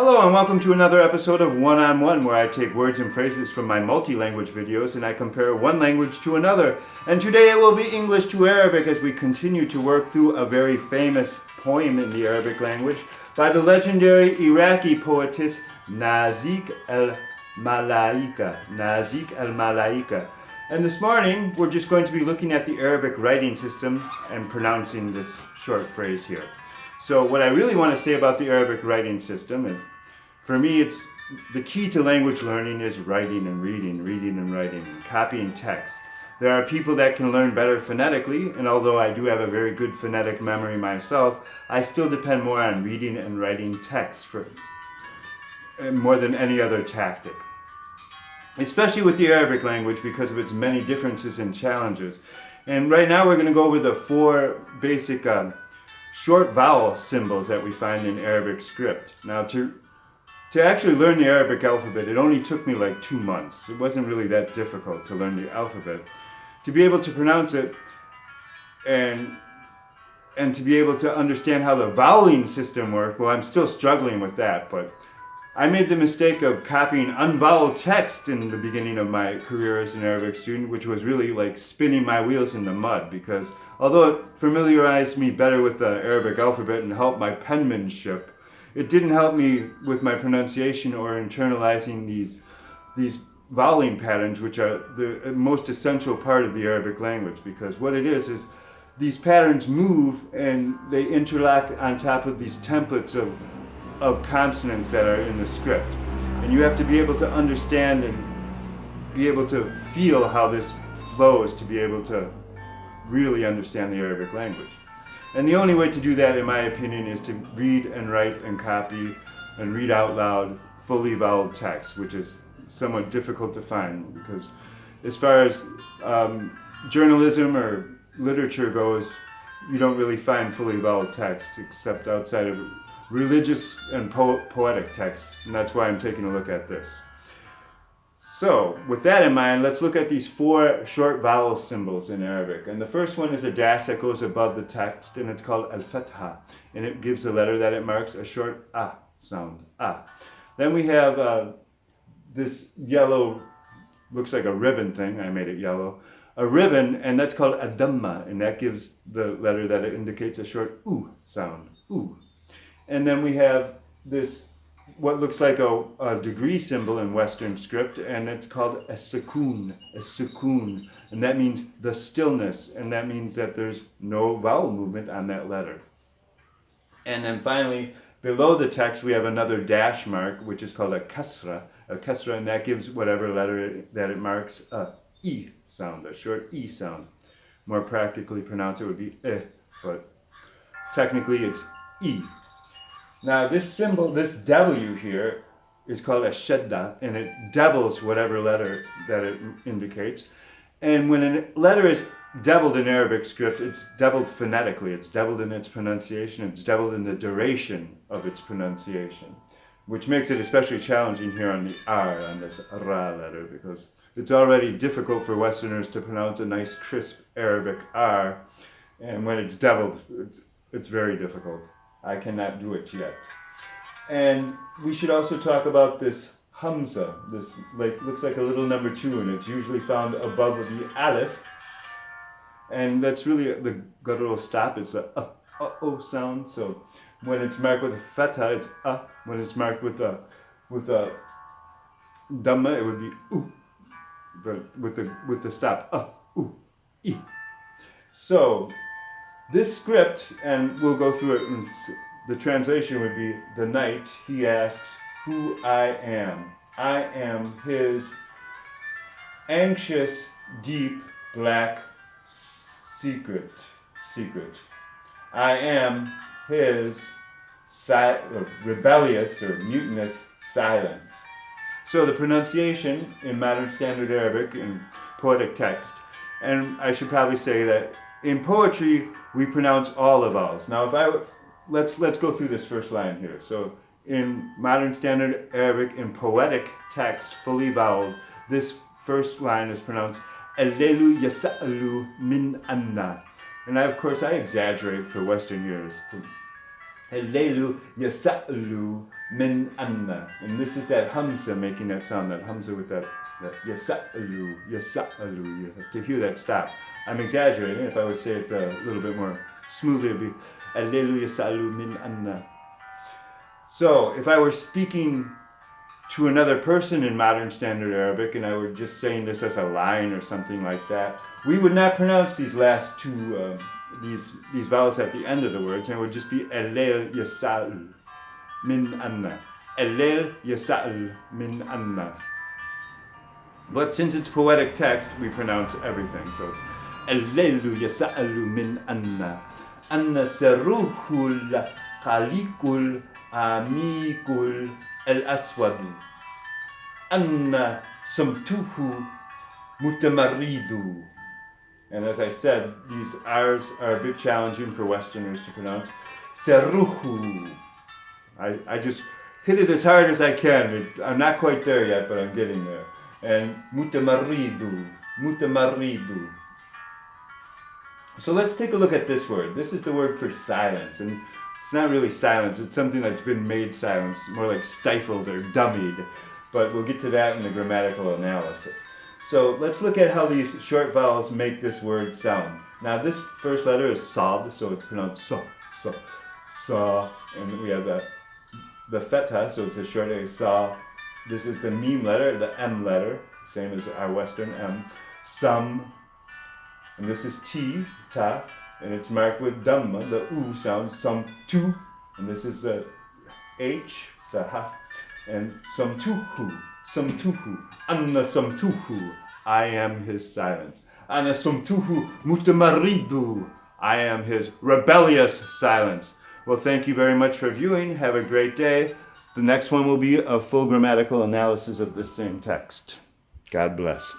Hello and welcome to another episode of One-on-One, where I take words and phrases from my multi-language videos and I compare one language to another. And today it will be English to Arabic as we continue to work through a very famous poem in the Arabic language by the legendary Iraqi poetess Nazik al-Malaika. Nazik al-Malaika. And this morning we're just going to be looking at the Arabic writing system and pronouncing this short phrase here. So what I really want to say about the Arabic writing system, and for me it's the key to language learning is writing and reading and writing, and copying text. There are people that can learn better phonetically, and although I do have a very good phonetic memory myself, I still depend more on reading and writing text more than any other tactic. Especially with the Arabic language because of its many differences and challenges. And right now we're going to go over the four basic short vowel symbols that we find in Arabic script. Now to actually learn the Arabic alphabet, it only took me like 2 months. It wasn't really that difficult to learn the alphabet. To be able to pronounce it and to be able to understand how the voweling system worked, well, I'm still struggling with that, but I made the mistake of copying unvoweled text in the beginning of my career as an Arabic student, which was really like spinning my wheels in the mud, because although it familiarized me better with the Arabic alphabet and helped my penmanship, it didn't help me with my pronunciation or internalizing these voweling patterns, which are the most essential part of the Arabic language, because what it is these patterns move and they interlock on top of these templates of consonants that are in the script. And you have to be able to understand and be able to feel how this flows to be able to really understand the Arabic language. And the only way to do that, in my opinion, is to read and write and copy and read out loud fully voweled text, which is somewhat difficult to find because as far as journalism or literature goes, you don't really find fully voweled text except outside of religious and poetic text, and that's why I'm taking a look at this. So, with that in mind, let's look at these four short vowel symbols in Arabic. And the first one is a dash that goes above the text, and it's called al-fatha, and it gives a letter that it marks a short ah sound, ah. Then we have this yellow, looks like a ribbon thing, I made it yellow, a ribbon, and that's called a damma, and that gives the letter that it indicates a short oo sound, oo. And then we have this, what looks like a degree symbol in Western script, and it's called a sukoon, and that means the stillness, and that means that there's no vowel movement on that letter. And then finally, below the text, we have another dash mark, which is called a kasra, and that gives whatever letter that it marks a e sound, a short e sound. More practically pronounced, it would be eh, but technically it's e. Now this symbol, this W here, is called a shadda, and it doubles whatever letter that it indicates. And when a letter is doubled in Arabic script, it's doubled phonetically, it's doubled in its pronunciation, it's doubled in the duration of its pronunciation, which makes it especially challenging here on the R, on this Ra letter, because it's already difficult for Westerners to pronounce a nice crisp Arabic R, and when it's doubled, it's very difficult. I cannot do it yet. And we should also talk about this hamza. This looks like a little number 2, and it's usually found above the alif. And that's really the guttural stop. It's a o sound. So when it's marked with a fatha, it's a. When it's marked with a damma, it would be u. But with the stop u, e. So this script, and we'll go through it, and the translation would be, the night he asks who I am. I am his anxious, deep, black secret. I am his rebellious or mutinous silence. So the pronunciation in modern standard Arabic and poetic text, and I should probably say that in poetry, we pronounce all the vowels. Now, let's go through this first line here. So, in modern standard Arabic, in poetic text, fully voweled, this first line is pronounced Allelu yasa'alu min anna. And of course, I exaggerate for Western ears. الليل يسأل من أن. And this is that hamza making that sound, that hamza with that يسأل, يسأل. You have to hear that stop. I'm exaggerating. If I would say it a little bit more smoothly, it would be الليل يسأل من أن. So, if I were speaking to another person in modern standard Arabic and I were just saying this as a line or something like that, we would not pronounce these last two these vowels at the end of the words, and it would just be الليل يسأل من أن. الليل يسأل من أن. But since it's poetic text, we pronounce everything. So it's الليل يسأل من أن. أن سروه القليق العميق الأسود. أن سمته متمرد. And as I said, these R's are a bit challenging for Westerners to pronounce. Seruhu. I just hit it as hard as I can. I'm not quite there yet, but I'm getting there. And mutamarridu. Mutamarridu. So let's take a look at this word. This is the word for silence. And it's not really silence. It's something that's been made silence, more like stifled or dummied. But we'll get to that in the grammatical analysis. So let's look at how these short vowels make this word sound. Now this first letter is sad, so it's pronounced sa, sa, sa. And we have the fetha, so it's a short A, sa. This is the meme letter, the M letter, same as our Western M. Some. And this is T, ta, and it's marked with dhamma, the U sound, some tu. And this is the H, the ha, and some tuhu. Samtuhu, Anna Samtuhu, I am his silence. Anna Samtuhu Mutamarridu, I am his rebellious silence. Well, thank you very much for viewing. Have a great day. The next one will be a full grammatical analysis of the same text. God bless.